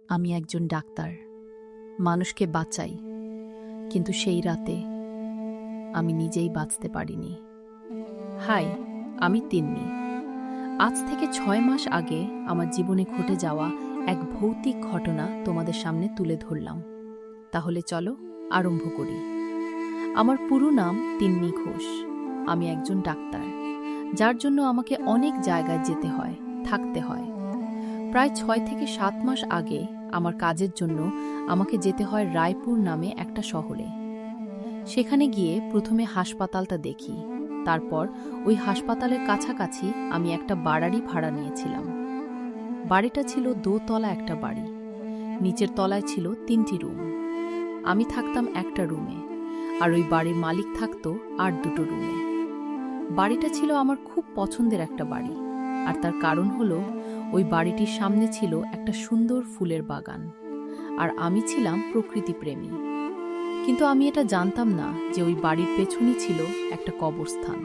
আমি একজন ডাক্তার, মানুষকে বাঁচাই, কিন্তু সেই রাতে আমি নিজেই বাঁচতে পারিনি। হাই, আমি তিন্নি। আজ থেকে 6 মাস আগে আমার জীবনে ঘটে যাওয়া এক ভৌতিক ঘটনা তোমাদের সামনে তুলে ধরলাম। তাহলে চলো আরম্ভ করি। আমার পুরো নাম তিন্নি ঘোষ। আমি একজন ডাক্তার, যার জন্য আমাকে অনেক জায়গায় যেতে হয়, থাকতে হয়। প্রায় 6 থেকে 7 মাস আগে আমার কাজের জন্য আমাকে যেতে হয় রায়পুর নামে একটা শহরে। সেখানে গিয়ে প্রথমে হাসপাতালটা দেখি, তারপর ওই হাসপাতালের কাছাকাছি আমি একটা বাড়ি ভাড়া নিয়েছিলাম। বাড়িটা ছিল দোতলা একটা বাড়ি, নিচের তলায় ছিল 3টি রুম। আমি থাকতাম একটা রুমে, আর ওই বাড়ির মালিক থাকতো আর 2টো রুমে। বাড়িটা ছিল আমার খুব পছন্দের একটা বাড়ি, আর তার কারণ হলো ওই বাড়িটির সামনে ছিল একটা সুন্দর ফুলের বাগান, আর আমি ছিলাম প্রকৃতিপ্রেমী। কিন্তু আমি এটা জানতাম না যে ওই বাড়ির পেছনই ছিল একটা কবরস্থান।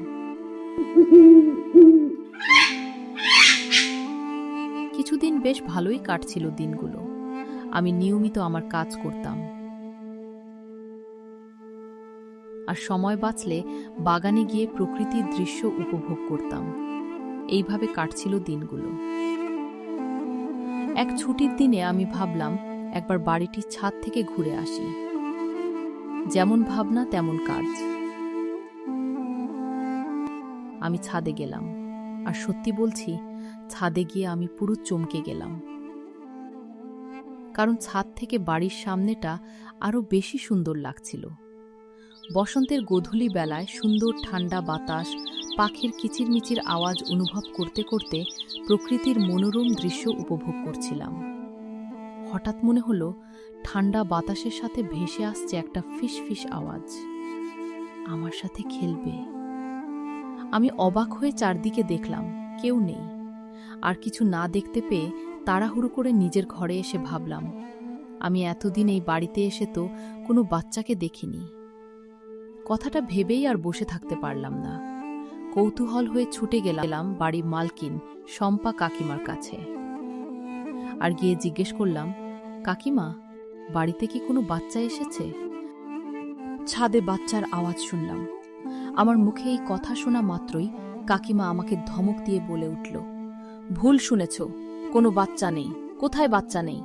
কিছুদিন বেশ ভালোই কাটছিল দিনগুলো। আমি নিয়মিত আমার কাজ করতাম, আর সময় বাঁচলে বাগানে গিয়ে প্রকৃতির দৃশ্য উপভোগ করতাম। এইভাবে কাটছিল দিনগুলো। এক ছুটির দিনে আমি ভাবলাম একবার বাড়িটির ছাদ থেকে ঘুরে আসি। যেমন ভাবনা তেমন কাজ। আমি ছাদে গেলাম, আর সত্যি বলছি, ছাদে গিয়ে আমি পুরো চমকে গেলাম। কারণ ছাদ থেকে বাড়ির সামনেটা আরো বেশি সুন্দর লাগছিল। বসন্তের গোধূলি বেলায় সুন্দর ঠান্ডা বাতাস, পাখির কিচিরমিচির আওয়াজ অনুভব করতে করতে প্রকৃতির মনোরম দৃশ্য উপভোগ করছিলাম। হঠাৎ মনে হলো ঠান্ডা বাতাসের সাথে ভেসে আসছে একটা ফিস ফিস আওয়াজ। আমার সাথে খেলবে। আমি অবাক হয়ে চারদিকে দেখলাম, কেউ নেই। আর কিছু না দেখতে পেয়ে তাড়াহুড়ো করে নিজের ঘরে এসে ভাবলাম, আমি এতদিন এই বাড়িতে এসে তো কোনো বাচ্চাকে দেখিনি। কথাটা ভেবেই আর বসে থাকতে পারলাম না। কৌতূহল হয়ে ছুটে গেলাম বাড়ির মালকিন শম্পা কাকিমার কাছে, আর গিয়ে জিজ্ঞেস করলাম, কাকিমা, বাড়িতে কি কোনো বাচ্চা এসেছে? ছাদে বাচ্চার আওয়াজ শুনলাম। আমার মুখে এই কথা শোনা মাত্রই কাকিমা আমাকে ধমক দিয়ে বলে উঠল, ভুল শুনেছ, কোনো বাচ্চা নেই। কোথায় বাচ্চা নেই?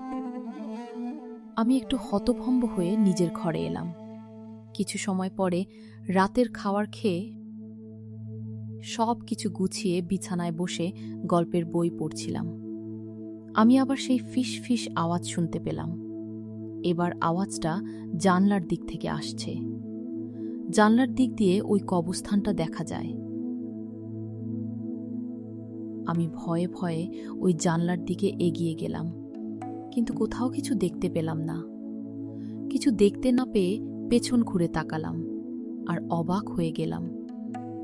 আমি একটু হতভম্ব হয়ে নিজের ঘরে এলাম। কিছু সময় পরে রাতের খাবার খেয়ে সব কিছু গুছিয়ে বিছানায় বসে গল্পের বই পড়ছিলাম। আমি আবার সেই ফিস ফিস আওয়াজ শুনতে পেলাম। এবার আওয়াজটা জানলার দিক থেকে আসছে। জানলার দিক দিয়ে ওই কবরস্থানটা দেখা যায়। আমি ভয়ে ভয়ে ওই জানলার দিকে এগিয়ে গেলাম, কিন্তু কোথাও কিছু দেখতে পেলাম না। কিছু দেখতে না পেয়ে পেছন ঘুরে তাকালাম, আর অবাক হয়ে গেলাম,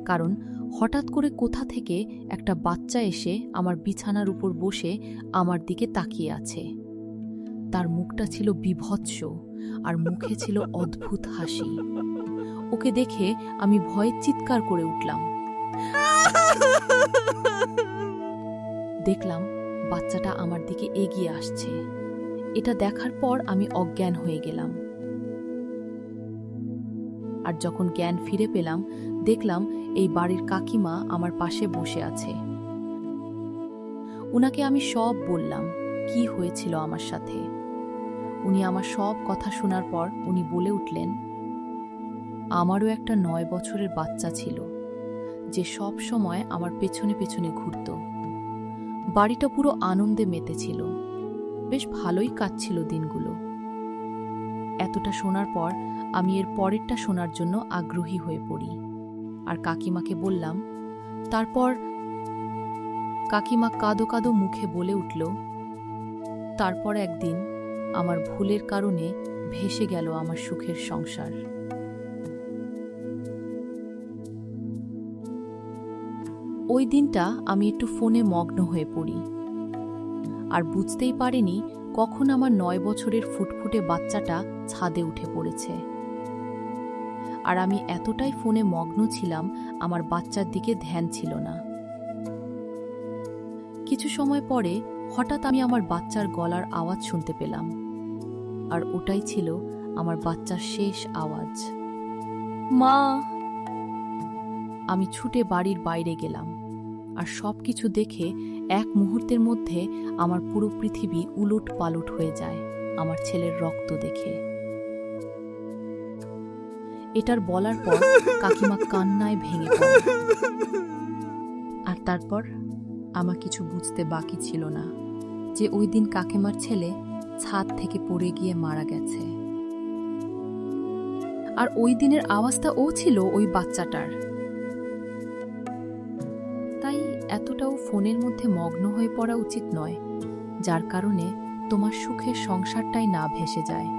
কারণ হঠাৎ করে কোথা থেকে একটা বাচ্চা এসে আমার বিছানার উপর বসে আমার দিকে তাকিয়ে আছে। তার মুখটা ছিল বীভৎস, আর মুখে ছিল অদ্ভুত হাসি। ওকে দেখে আমি ভয়ে চিৎকার করে উঠলাম। দেখলাম বাচ্চাটা আমার দিকে এগিয়ে আসছে। এটা দেখার পর আমি অজ্ঞান হয়ে গেলাম। আর যখন জ্ঞান ফিরে পেলাম, দেখলাম এই বাড়ির কাকিমা আমার পাশে বসে আছে। উনাকে আমি সব বললাম, কি হয়েছিল আমার সাথে। উনি আমার সব কথা শোনার পর উনি বলে উঠলেন, আমারও একটা 9 বছরের বাচ্চা ছিল, যে সব সময় আমার পেছনে পেছনে ঘুরত। বাড়িটা পুরো আনন্দে মেতেছিল, বেশ ভালোই কাটছিল দিনগুলো। এতটা শোনার পর আমি এর পরেরটা শোনার জন্য আগ্রহী হয়ে পড়ি, আর কাকিমাকে বললাম। তারপর কাকিমা কাঁদো কাঁদো মুখে বলে উঠল, তারপর একদিন আমার ভুলের কারণে ভেসে গেল আমার সুখের সংসার। ওই দিনটা আমি একটু ফোনে মগ্ন হয়ে পড়ি, আর বুঝতেই পারিনি কখন আমার 9 বছরের ফুটফুটে বাচ্চাটা ছাদে উঠে পড়েছে। আর আমি এতটাই ফোনে মগ্ন ছিলাম, আমার বাচ্চার দিকে ধ্যান ছিল না। কিছু সময় পরে হঠাৎ আমি আমার বাচ্চার গলার আওয়াজ শুনতে পেলাম, আর ওটাই ছিল আমার বাচ্চার শেষ আওয়াজ। মা! আমি ছুটে বাড়ির বাইরে গেলাম, আর সবকিছু দেখে এক মুহূর্তের মধ্যে আমার পুরো পৃথিবী উলট পালট হয়ে যায় আমার ছেলের রক্ত দেখে। এটার বলার পর কাকিমা কান্নায় ভেঙে পড়ে। আর তারপর আমার কিছু বুঝতে বাকি ছিল না যে ওই দিন কাকিমার ছেলে ছাদ থেকে পড়ে গিয়ে মারা গেছে। আর ওই দিনের আওয়াজটা ও ছিল ওই বাচ্চাটার। তাই এতটাও ফোনের মধ্যে মগ্ন হয়ে পড়া উচিত নয়, যার কারণে তোমার সুখের সংসারটাই না ভেসে যায়।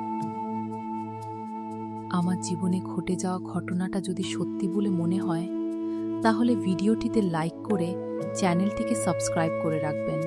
আমার জীবনে ঘটে যাওয়া ঘটনাটা যদি সত্যি বলে মনে হয়, তাহলে ভিডিওটিতে লাইক করে চ্যানেলটিকে সাবস্ক্রাইব করে রাখবেন।